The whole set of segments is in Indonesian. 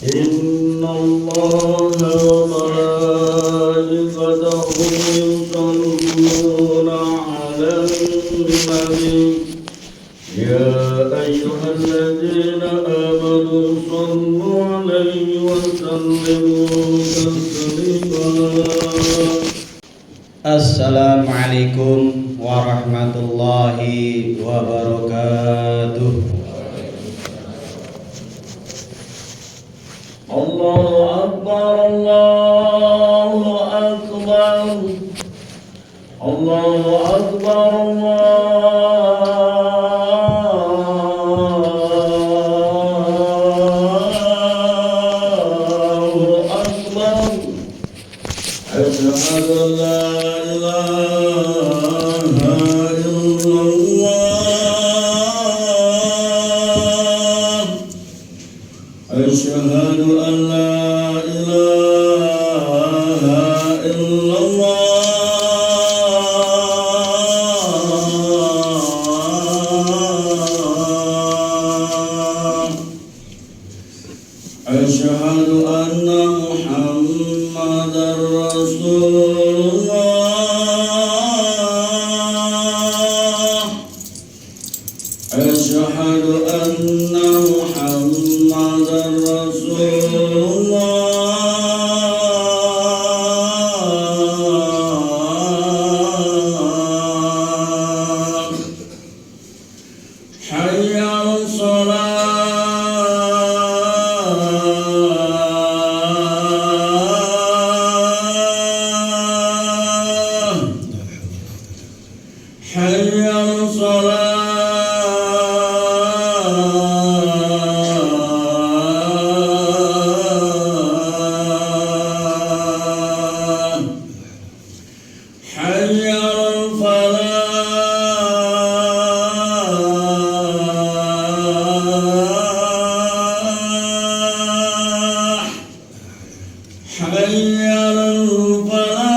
إن الله وملائكته يصلون على النبي يا أيها الذين آمنوا صلوا عليه وسلموا تسليما. Assalamualaikum warahmatullahi wabarakatuh. Allahu Akbar, Allahu Akbar, Allahu Akbar, Allahu Akbar. Asyhadu an la ilaha illallah. Asyhadu an la ilaha illallah. Asyhadu anna Muhammadar Rasulullah. Asyhadu anna Muhammadar Rasulullah. Hayya 'alas shalah. Hayya 'alas shalah. Hayya 'alal falah. Hayya 'alal falah.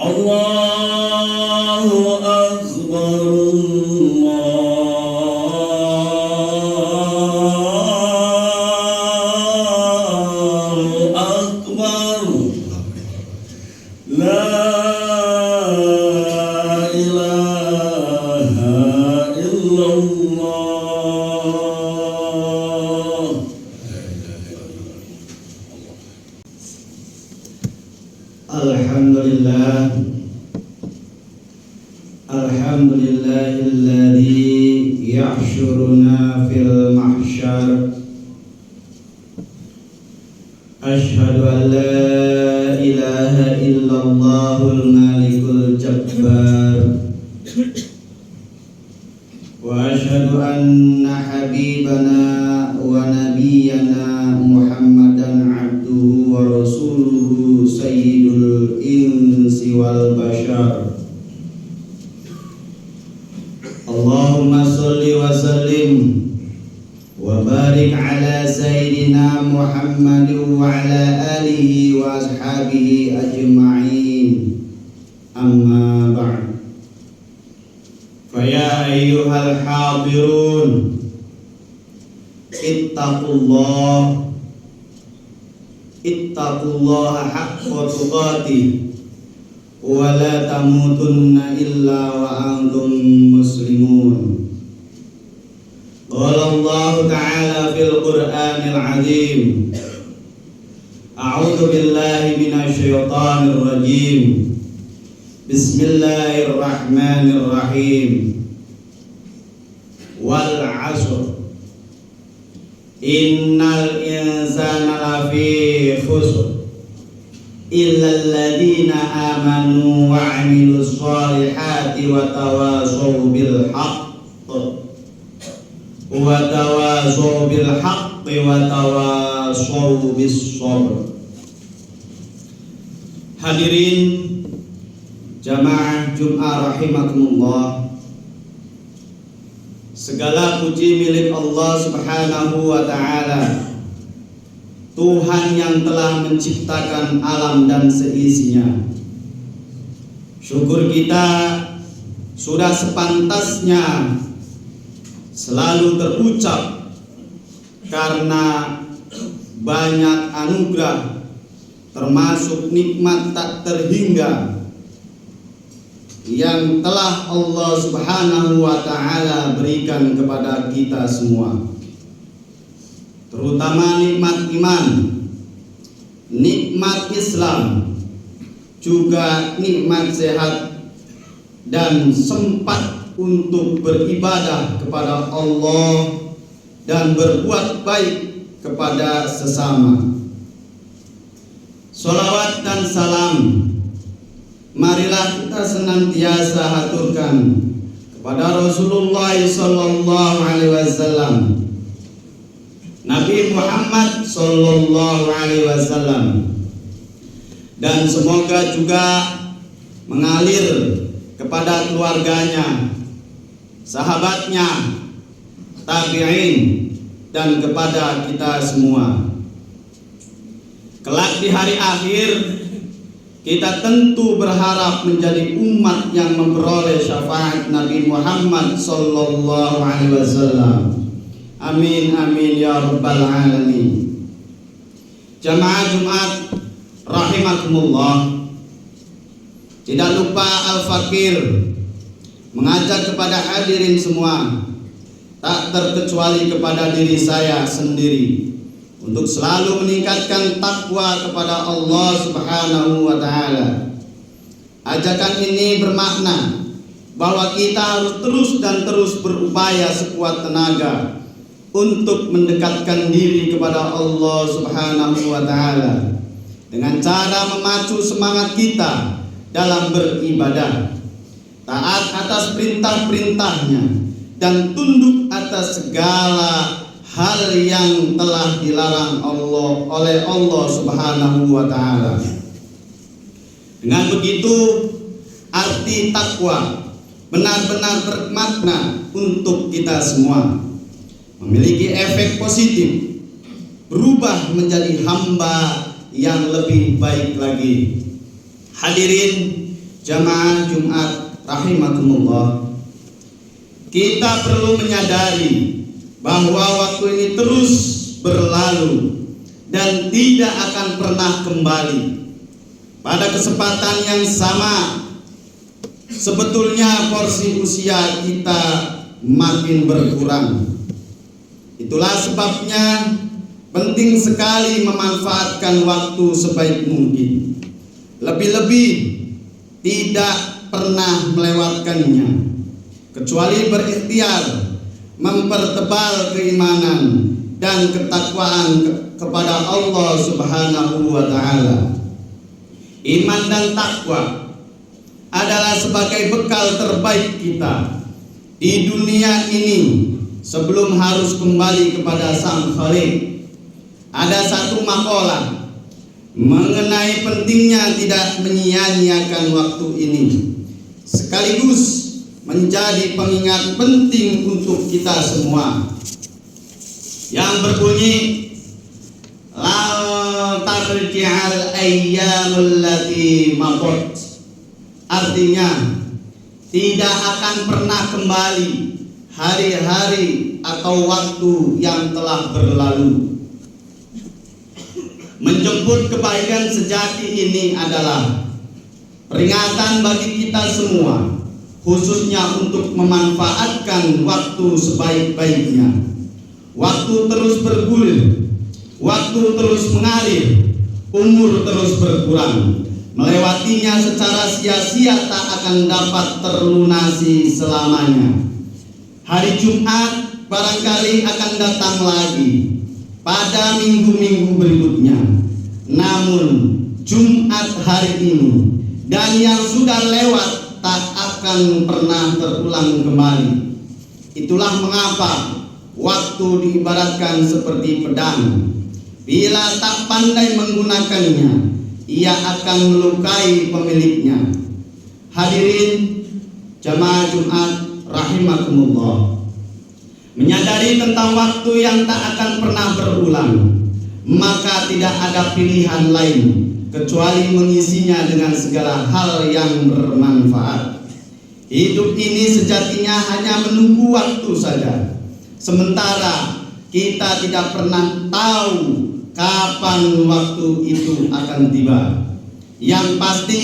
Allahu Akbar, Allahu Akbar. La ilaha illallah. Alhamdulillah, alhamdulillahilladzi yahsyuruna fil mahsyar. Ashhadu an la ilaha illallahul malikul jabbar. Wa ashhadu anna habibana wa nabiyyana Muhammadan abduhu wa rasuluhu sayyidul insi wal bashar. Allahumma sholli wa sallim wa barik ala sayyidina Muhammadin wa ala alihi wa ashabihi ajma'in. Amma ba'd. Faya ayyuhal hadirun, ittaqullaha haqqa tuqatih wa la tamutunna illa wa antum muslimun. Qala Allah ta'ala fil Qur'anil 'azim. A'udzu billahi minasy syaithanir rajim. Bismillahirrahmanirrahim. Wal 'ashr. Innal insana lafi khusr illal ladzina amanu wa 'amilus shalihati wa tawasaw bil haqq wa tawasaw bil haqqi wa tawasaw bis sabr. Hadirin jamaah Jum'ah rahimakumullah. Segala puji milik Allah Subhanahu wa ta'ala, Tuhan yang telah menciptakan alam dan seisinya, Syukur kita sudah sepantasnya selalu terucap karena banyak anugerah termasuk nikmat tak terhingga yang telah Allah Subhanahu wa ta'ala berikan kepada kita semua, terutama nikmat iman, nikmat Islam, juga nikmat sehat dan sempat untuk beribadah kepada Allah dan berbuat baik kepada sesama. Sholawat dan salam marilah kita senantiasa haturkan kepada Rasulullah sallallahu alaihi wasallam, Nabi Muhammad sallallahu alaihi wasallam, dan semoga juga mengalir kepada keluarganya, sahabatnya, tabi'in, dan kepada kita semua. Kelak di hari akhir, kita tentu berharap menjadi umat yang memperoleh syafaat Nabi Muhammad sallallahu alaihi wasallam. Amin amin ya rabbal alamin. Jamaah Jumat rahimakumullah, tidak lupa Al-Fakir mengajak kepada hadirin semua, tak terkecuali kepada diri saya sendiri, untuk selalu meningkatkan takwa kepada Allah Subhanahu wa ta'ala. Ajakan ini bermakna bahwa kita harus terus dan terus berupaya sekuat tenaga untuk mendekatkan diri kepada Allah Subhanahu wa ta'ala dengan cara memacu semangat kita dalam beribadah, taat atas perintah-perintahnya, dan tunduk atas segala hal yang telah dilarang oleh Allah Subhanahu wa ta'ala. Dengan begitu, arti takwa benar-benar bermakna untuk kita semua, memiliki efek positif, berubah menjadi hamba yang lebih baik lagi. Hadirin jamaah Jumat rahimakumullah, kita perlu menyadari bahwa waktu ini terus berlalu dan tidak akan pernah kembali. Pada kesempatan yang sama, sebetulnya porsi usia kita makin berkurang. Itulah sebabnya penting sekali memanfaatkan waktu sebaik mungkin, lebih-lebih tidak pernah melewatkannya, kecuali berikhtiar mempertebal keimanan dan ketakwaan kepada Allah Subhanahu wa ta'ala. Iman dan takwa adalah sebagai bekal terbaik kita di dunia ini sebelum harus kembali kepada Sang Khalik. Ada satu makalah mengenai pentingnya tidak menyia-nyiakan waktu ini, sekaligus menjadi pengingat penting untuk kita semua, yang berbunyi la tarji'al ayyamul lati madat. Artinya, tidak akan pernah kembali hari-hari atau waktu yang telah berlalu. Menjemput kebaikan sejati ini adalah peringatan bagi kita semua, khususnya untuk memanfaatkan waktu sebaik-baiknya. Waktu terus bergulir, waktu terus mengalir, umur terus berkurang. Melewatinya secara sia-sia tak akan dapat terlunasi selamanya. Hari Jumat barangkali akan datang lagi pada minggu-minggu berikutnya. Namun Jumat hari ini dan yang sudah lewat tak akan pernah terulang kembali. Itulah mengapa waktu diibaratkan seperti pedang. Bila tak pandai menggunakannya, ia akan melukai pemiliknya. Hadirin jamaah Jumat rahimakumullah, menyadari tentang waktu yang tak akan pernah berulang, maka tidak ada pilihan lain kecuali mengisinya dengan segala hal yang bermanfaat. Hidup ini sejatinya hanya menunggu waktu saja. Sementara kita tidak pernah tahu kapan waktu itu akan tiba. Yang pasti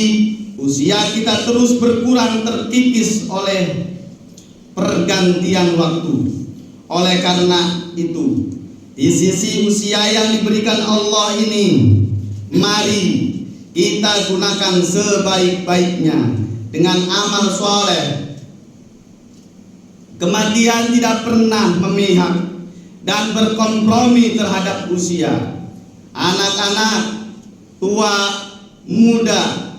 usia kita terus berkurang terkikis oleh pergantian waktu. Oleh karena itu, di sisi usia yang diberikan Allah ini, mari kita gunakan sebaik-baiknya dengan amal soleh. Kematian tidak pernah memihak dan berkompromi terhadap usia. Anak-anak, tua, muda,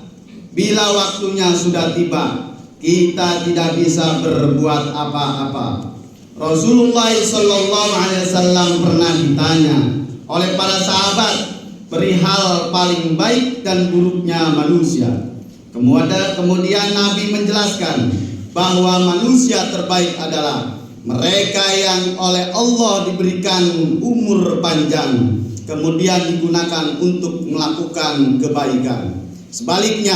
bila waktunya sudah tiba, kita tidak bisa berbuat apa-apa. Rasulullah SAW pernah ditanya oleh para sahabat perihal paling baik dan buruknya manusia. Kemudian Nabi menjelaskan bahwa manusia terbaik adalah mereka yang oleh Allah diberikan umur panjang, kemudian digunakan untuk melakukan kebaikan. Sebaliknya,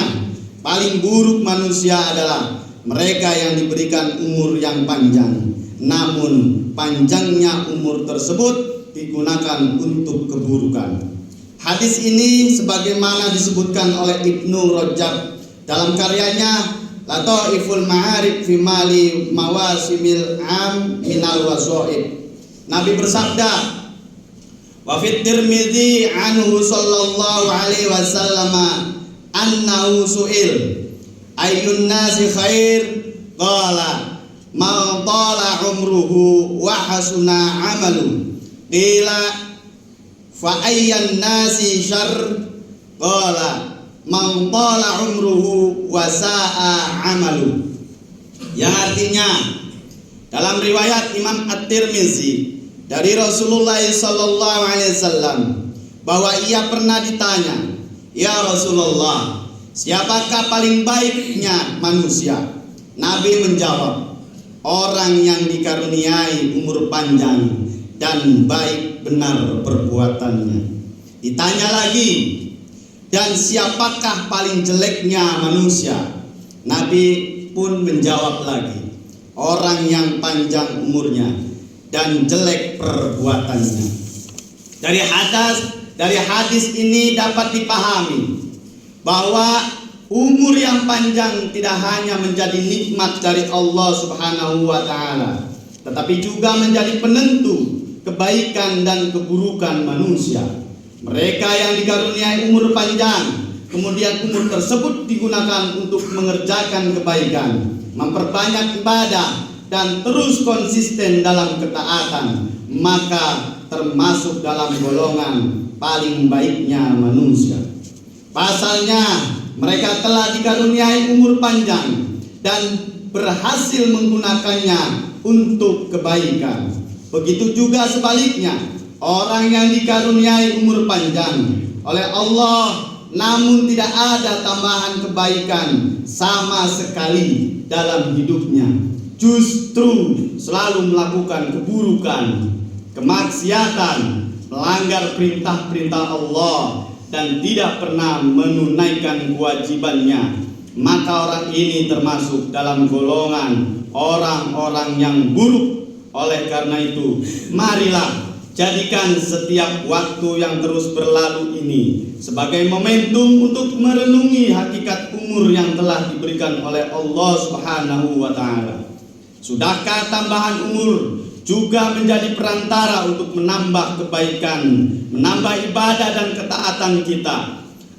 paling buruk manusia adalah mereka yang diberikan umur yang panjang, namun panjangnya umur tersebut digunakan untuk keburukan. Hadis ini sebagaimana disebutkan oleh Ibnu Rajab dalam karyanya Lataiful Ma'arif fi Mali Mawasimil Am Minal Wasoib. Nabi bersabda, wa fit Tirmidzi anhu sallallahu alaihi wasallam annahu su'il ayyun nasi khair, qala man tala umruhu wa hasuna amalu, qila fa ayyan nasi syarr, qala man tala umruhu wa sa'a amalu. Yang artinya dalam riwayat Imam At-Tirmizi dari Rasulullah SAW bahwa ia pernah ditanya, ya Rasulullah, siapakah paling baiknya manusia? Nabi menjawab, orang yang dikaruniai umur panjang dan baik benar perbuatannya. Ditanya lagi, dan siapakah paling jeleknya manusia? Nabi pun menjawab lagi, orang yang panjang umurnya dan jelek perbuatannya. Dari hadis ini dapat dipahami bahwa umur yang panjang tidak hanya menjadi nikmat dari Allah Subhanahu wa taala, tetapi juga menjadi penentu kebaikan dan keburukan manusia. Mereka yang dikaruniai umur panjang, kemudian umur tersebut digunakan untuk mengerjakan kebaikan, memperbanyak ibadah, dan terus konsisten dalam ketaatan, maka termasuk dalam golongan paling baiknya manusia. Pasalnya, mereka telah dikaruniai umur panjang dan berhasil menggunakannya untuk kebaikan. Begitu juga sebaliknya, orang yang dikaruniai umur panjang oleh Allah namun tidak ada tambahan kebaikan sama sekali dalam hidupnya, justru selalu melakukan keburukan, kemaksiatan, melanggar perintah-perintah Allah dan tidak pernah menunaikan kewajibannya, maka orang ini termasuk dalam golongan orang-orang yang buruk. Oleh karena itu, marilah jadikan setiap waktu yang terus berlalu ini sebagai momentum untuk merenungi hakikat umur yang telah diberikan oleh Allah Subhanahu wa taala. Sudahkah tambahan umur juga menjadi perantara untuk menambah kebaikan, menambah ibadah dan ketaatan kita,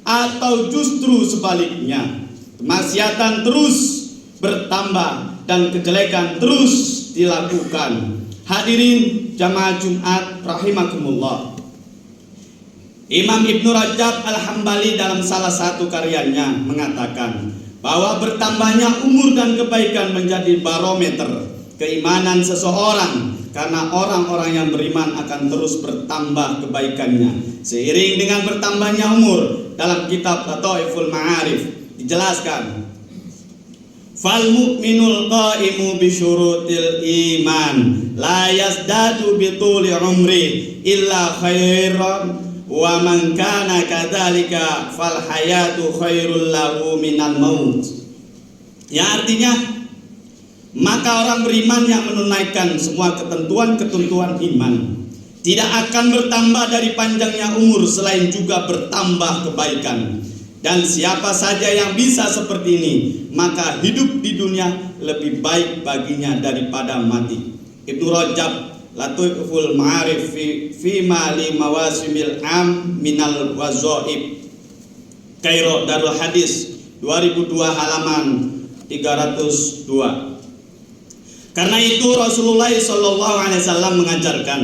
atau justru sebaliknya, kemaksiatan terus bertambah dan kejelekan terus dilakukan? Hadirin jamaah Jumat rahimakumullah. Imam Ibnu Rajab Al-Hambali dalam salah satu karyanya mengatakan bahwa bertambahnya umur dan kebaikan menjadi barometer keimanan seseorang, karena orang-orang yang beriman akan terus bertambah kebaikannya seiring dengan bertambahnya umur. Dalam kitab Lataiful Ma'arif dijelaskan, fal mu'minul qa'imu bi syurutil iman la yasdadu bi tuli umri illa khairan wa man kana kadzalika fal hayatu khairul lahu minal maut. Ya, artinya maka orang beriman yang menunaikan semua ketentuan-ketentuan iman tidak akan bertambah dari panjangnya umur, selain juga bertambah kebaikan. Dan siapa saja yang bisa seperti ini, maka hidup di dunia lebih baik baginya daripada mati. Ibnu Rajab Latiful Ma'arif fi mali mawasimil am minal wazoib, Kairo Darul Hadis 2002 halaman 302. Karena itu Rasulullah SAW mengajarkan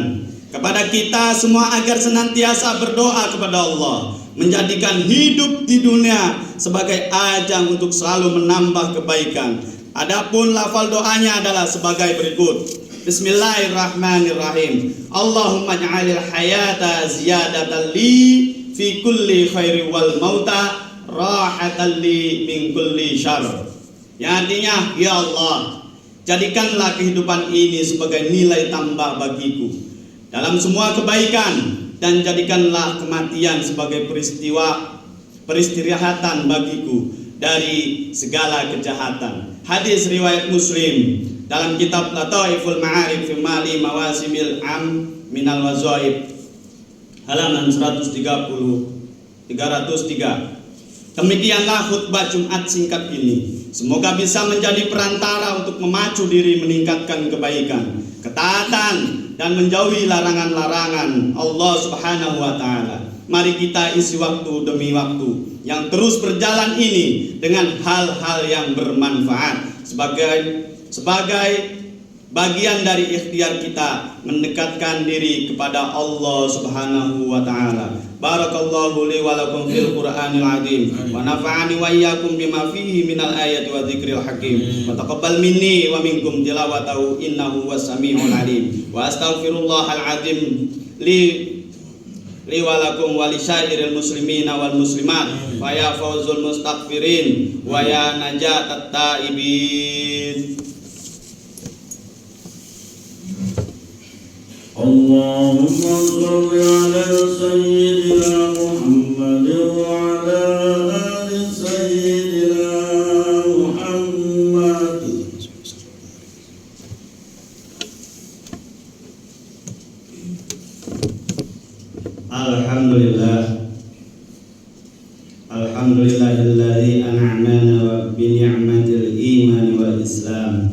kepada kita semua agar senantiasa berdoa kepada Allah, menjadikan hidup di dunia sebagai ajang untuk selalu menambah kebaikan. Adapun lafal doanya adalah sebagai berikut. Bismillahirrahmanirrahim. Allahumma ja'alil hayata ziyadatan li fi kulli khairi wal mauta rahatan li min kulli syarr. Yang artinya, ya Allah, jadikanlah kehidupan ini sebagai nilai tambah bagiku dalam semua kebaikan, dan jadikanlah kematian sebagai peristirahatan bagiku dari segala kejahatan. Hadis riwayat Muslim dalam kitab Lataiful Ma'arif fi Mali Mawasimil Am Minal Wazaib halaman 303. Demikianlah khutbah Jumat singkat ini. Semoga bisa menjadi perantara untuk memacu diri meningkatkan kebaikan, ketaatan, dan menjauhi larangan-larangan Allah Subhanahu wa Ta'ala. Mari kita isi waktu demi waktu yang terus berjalan ini dengan hal-hal yang bermanfaat sebagai bagian dari ikhtiar kita mendekatkan diri kepada Allah Subhanahu wa Ta'ala. Barakallahu li wa lakum fil Qur'anil azim wa nafa'ani wa iyyakum bima fihi minal ayati wa dzikril hakim wa taqabbal minni wa minkum tilawatahu innahu was-sami'ul alim wa astaghfirullahal azim li wa lakum wa li syairil muslimina wal muslimat wa ya fawzul mustaghfirin wa ya najatat taibin. Allahumma sholli ala sayyidina Muhammad wa ala ali sayyidina Muhammad. Alhamdulillahilladzi an'amana bi ni'matil iman wal islam.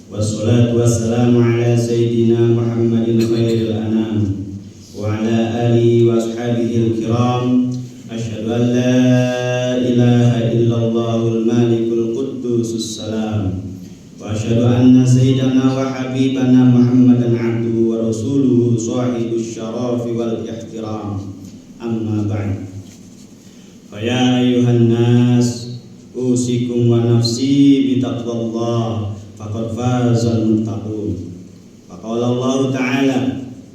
Wassalatu wassalamu ala sayyidina Muhammadin khairil anam wa ala alihi wa ashabihi al-kiram. Asyhadu an la ilaha illallahul malikul quddusus salam wa asyhadu anna sayyidana wa habibana Muhammadan abduhu wa rasuluhu sahibus syarafi wal ihtiram. Amma ba'd. Fa ya ayyuhan nas usikum wa nafsi bi taqwallah faqad fazal muttaqun. Faqala Allah Ta'ala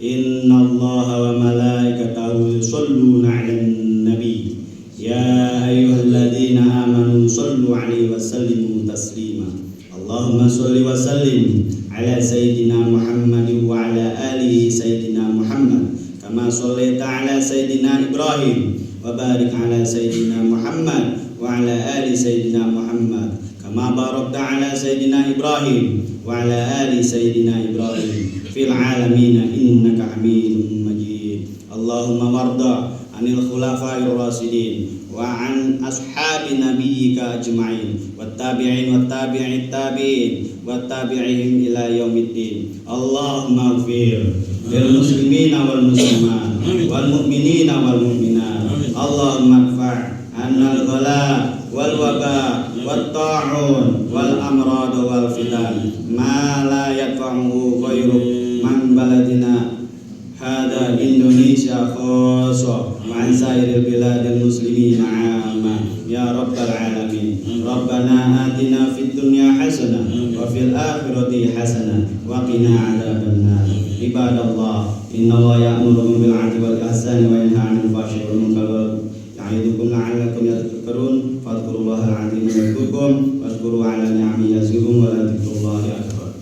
innallaha wa malaikatahu yusholluna 'alan nabi ya ayyuhalladzina amanu shollu 'alaihi wa sallimu taslima. Allahumma sholli wa sallim ala sayyidina Muhammad wa ala ali sayyidina Muhammad kama shallaita ala sayyidina Ibrahim wa barik ala sayyidina Muhammad wa ala ali sayyidina Muhammad kama barakta ala sayyidina Ibrahim wa ala ali sayyidina Ibrahim fil alamin innaka Hamidum Majid. Allahumma warda anil khulafa'ir rasyidin wa an ashabi nabiyyika ajma'in wat tabi'in wat tabi'it tabi'in wat tabi'ihim ila yaumiddin. Allahumma ighfir lil muslimina wal muslimat wal mu'minina wal mu'minat. Allahumma adfa' annal ghala wal waba wat ta'un wal amrad wal fitan ma la yadfa'uhu ghairu man baladina hada Indonesia khassa wa an sairil biladil muslimin 'amma ya rabbal alamin. Rabbana atina fid dunya hasanah wa fil akhirati hasanah wa qina adzabannar. Ibadallah, innallaha ya'muru bil 'adli wal ihsani wa yanha 'anil fahsya'i wal munkari ya'idukum la'allakum tadhakkarun. Fadhkurullaha al-'azim yadhkurkum wadhkuru 'ala ni'amihi yazidkum wa la dzikrullahi akbar.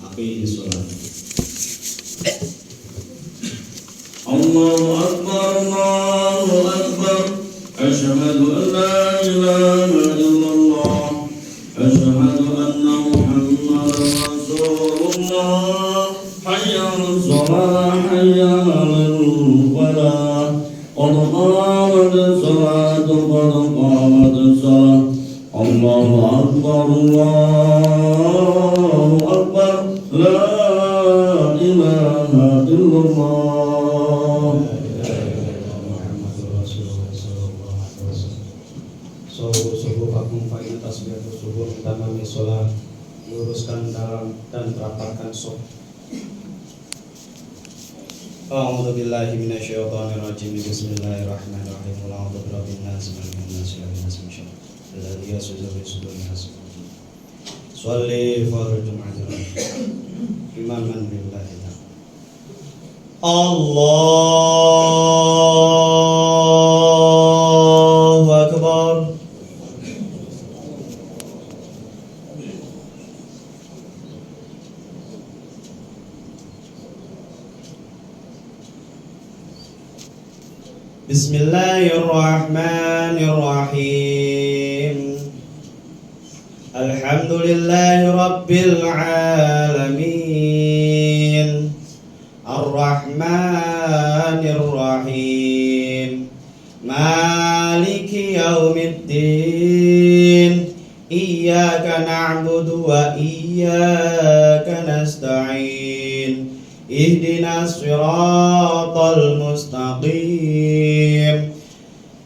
Aqimis shalah. Allahu akbar. Allahu Akbar, Allahu Akbar, la ilaha illallah. Subuhakum fa inna tasbihatu subuh tamami sholat, luruskan dalam dan rapatkan sof. A'udzu billahi minasyaitonir rajim. Bismillahirrahmanirrahim. Qul a'udzu birabbin nas, malikin nas, ilahin nas, min syarri alladzi yuwaswisu fi sudurin nas. Sholli fardhu jum'atin imaman billahi. Allahu akbar. Bismillahirrahmanirrahim. Alhamdulillahi rabbil alamin. Ar-Rahmanir Rahim. Maliki yaumiddin. Iyyaka na'budu wa iyyaka nasta'in. Ihdinas siratal mustaqim.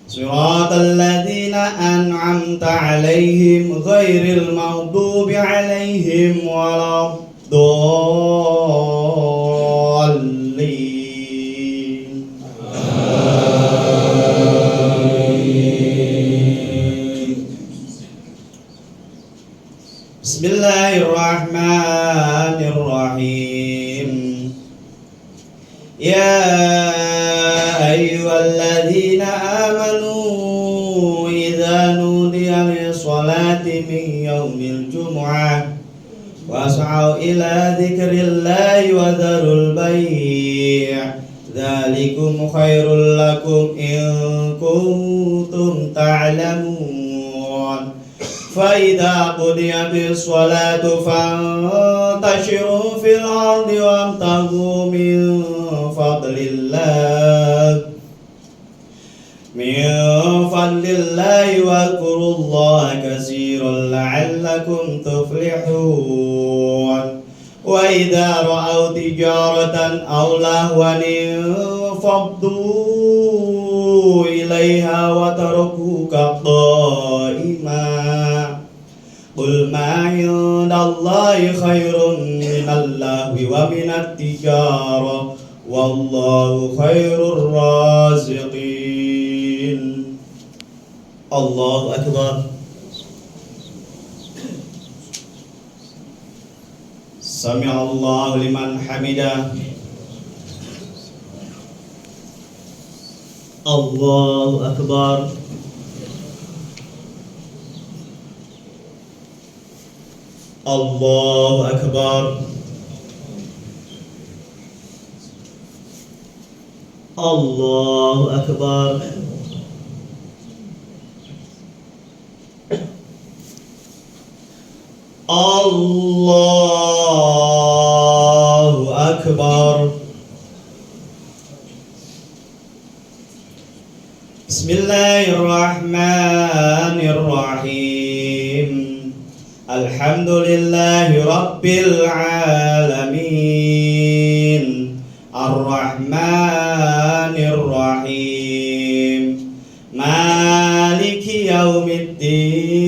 Siratal ladzina an'amta 'alaihim ghairil maghdubi 'alaihim waladdallin. Bismillahirrahmanirrahim. Ya ayyuhalladzina amanu idza nudiya lis-salati min yaumil jumu'ah was'au ila dzikrillahi wa dzarul bai'. Dzalikum khairul lakum in kuntum ta'lamun. Fa idza qudiyatis salatu fantashiru fil ardi wabtaghu min fadlillahi wadhkurullaha katsiran la'allakum tuflihun. Wa idza ra'aw tijaratan aw lahwan faddu ilaiha wa tarakuka qa'ima. Qul ma 'indallahi khairun minal lahwi wa minat tijarah wallahu khairur raziqin. Allahu akbar. Sami'allahu liman hamidah. Allahu akbar. Allahu akbar. Allahu akbar. Allahu akbar. Bismillahirrahmanirrahim. Alhamdulillahi rabbil alamin. Ar-Rahmanir Rahim. Maliki yaumiddin.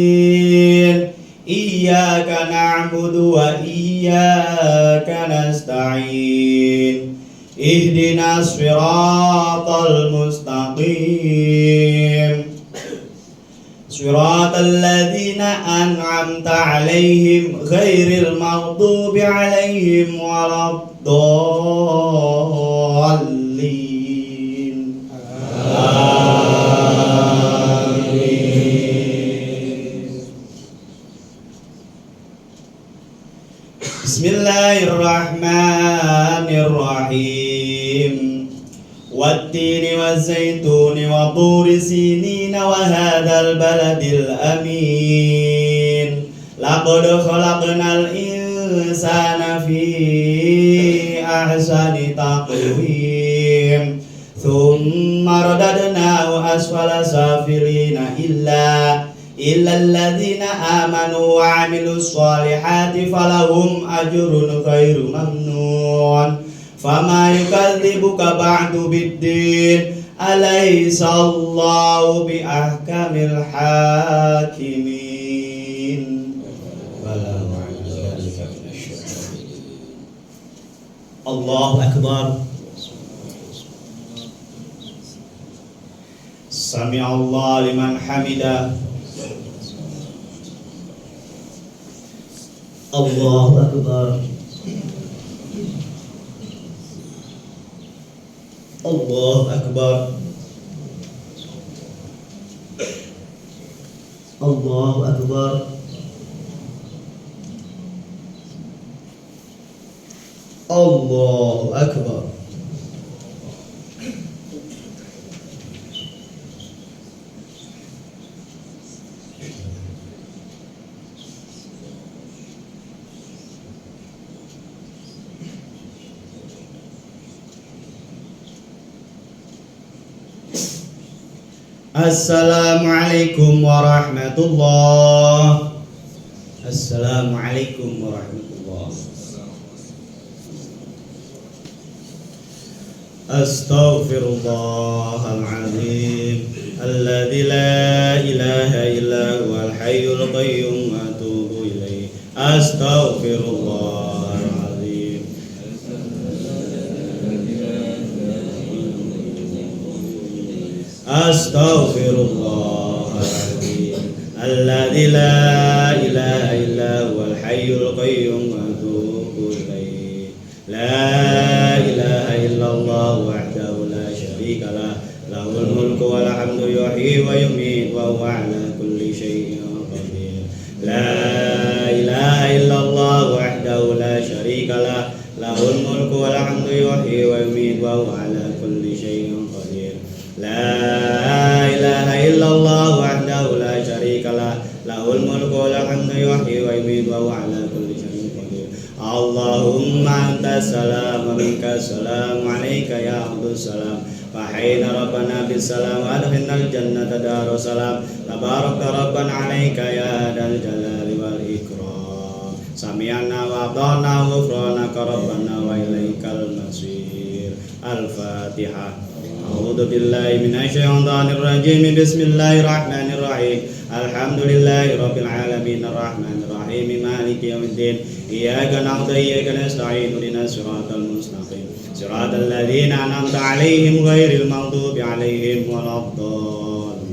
Iyyaka na'budu wa iyyaka nasta'in. Ihdinas siratal mustaqim. Siratal ladzina an'amta 'alaihim ghairil maghdubi 'alaihim waladdallin. Amin. Bismillahirrahmanirrahim. Wat-tini waz-zaituni wa turi sinina wa hadzal baladil amin. Laqad khalaqnal insana fi ahsani taqwim. Thumma radadnahu asfala safilina illa illal ladzina amanu wa 'amilus sholihati falahum ajrun ghairu mamnun. Fama yukadzibuka ba'du biddin, alaysa Allahu bi ahkamil hakimin. Allahu akbar. Sami Allah liman hamidah. Allahu akbar. Allahu akbar. Allahu akbar. Allahu akbar. Assalamualaikum warahmatullah. Assalamualaikum warahmatullah. Astaghfirullahal azim alladzi la ilaha illa huwal hayyul qayyum wa atubu ilaih. Astaghfirullahal azim. Astaghfirullahaladzim alladzi la ilaha illa huwal hayyul qayyum wa atubu ilaih. La ilaha illallah wahdahu la syarika lah, lahul mulku wal hamdu yuhyi wa yumiit wa huwa ala kulli syai'in qadir. La ilaha illallah wahdahu la syarika lah, lahul mulku wal hamdu yuhyi wa yumiit wa huwa ala kulli syai'in qadir. La ilaha illallah wahdahu la syarika lah, lahul mulku wal hamdu yuhyi wa yumiit wa huwa ala kulli syai'in qadir. Allahumma antas salam wa minkas salam, alayka ya abdus salam, wa hayna rabbana bis salam, wa adkhilnal jannata darus salam, tabarakta rabbana alayka ya dal jalali wal ikram. Sami'na wa ata'na ghufranaka rabbana wa ilaikal masir. Al-Fatihah. A'udzu billahi minasyaitonir rajim. Bismillahirrahmanirrahim. Alhamdulillahirabbil alamin arrahmanir rahim maliki yaumiddin. Iyyaka na'budu wa iyyaka nasta'in. Ihdinas siratal mustaqim. Siratal ladzina an'amta 'alaihim ghairil maghdubi 'alaihim waladdallin.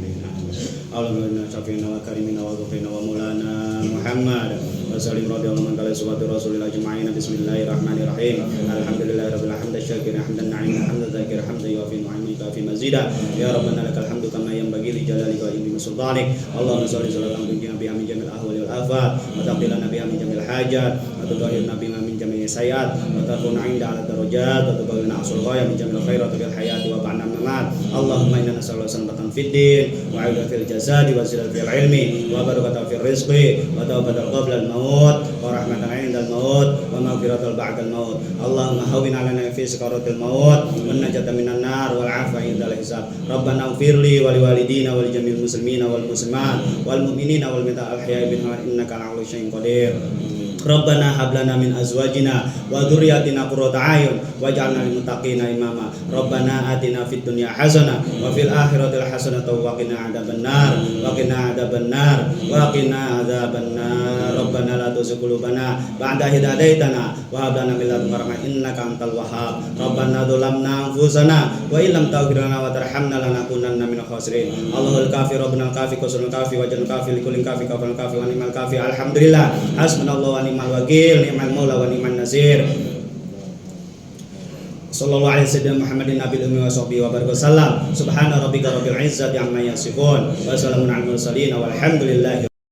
Allahumma shafina wa karimina wa ghfirna wa maulana Muhammad wa sallim radhiyallahu anhu subhanahu rasulillah ajma'in. Bismillahirrahmanirrahim. Alhamdulillahirabbil hamd syakir hamdan na'im hamdan zakir hamdan yufi nu'aimika fi mazida. Ya rabbana lakal hamdu kama yanbaghi li jalalika wa ilmi sultanik. Allahumma shalli salatan tunjina biha min jamil ahwali wal afat wa taqilana biha min jamil hajat wa tudahhirna biha min jamil sayiat wa tarfa'na 'inda 'ala darajat wa tubayyana asul ghaya min jamil khairat fil hayati wa ba'da mamat. Allahumma inna nas'aluka salamatan fid din wa 'afiyatan fil jasadi wa zilal fil ilmi wa barakatan fil rizqi wa tawbatan qabla al maut wa rahmatan 'inda al maut wa maghfiratan ba'da al maut. Allahumma hawwin 'alaina fi sakaratil maut wa najata minan nar wal 'afwa 'inda al hisab. Rabbana ighfirli wa liwalidina wa li jamil muslimina wal muslimat wal mu'minina wal mu'minat al ahya'i minhum innaka 'ala kulli syai'in qadir. Rabbana hab lana min azwajina wa dzurriyyatina qurrata a'yun waj'alna lil muttaqina imama. Rabbana atina fid dunya hasanah wa fil akhirati hasanah wa qina adzabannar wa qina adzabannar wa qina adzabannar. Rabbana la tuzigh qulubana ba'da idh hadaitana wa hab lana min ladunka rahmatan innaka antal wahhab. Rabbana dzalamna anfusana wa illam taghfir lana wa tarhamna lanakunanna minal khasirin. Allahul kafi rabbunal kafi qasulul kafi wajhul kafi likulli kafi kafal kafi wa ni'mal kafi. Alhamdulillah hasbunallahu wa ni'mal wakil, ni'mal maula wa ni'man nasir. Sallallahu alaihi wasallam Muhammadin nabiyil ummi wa sahbihi wa baraka sallam. Subhana rabbika rabbil izzati amma yasifun wa salamun alal mursalin walhamdulillahi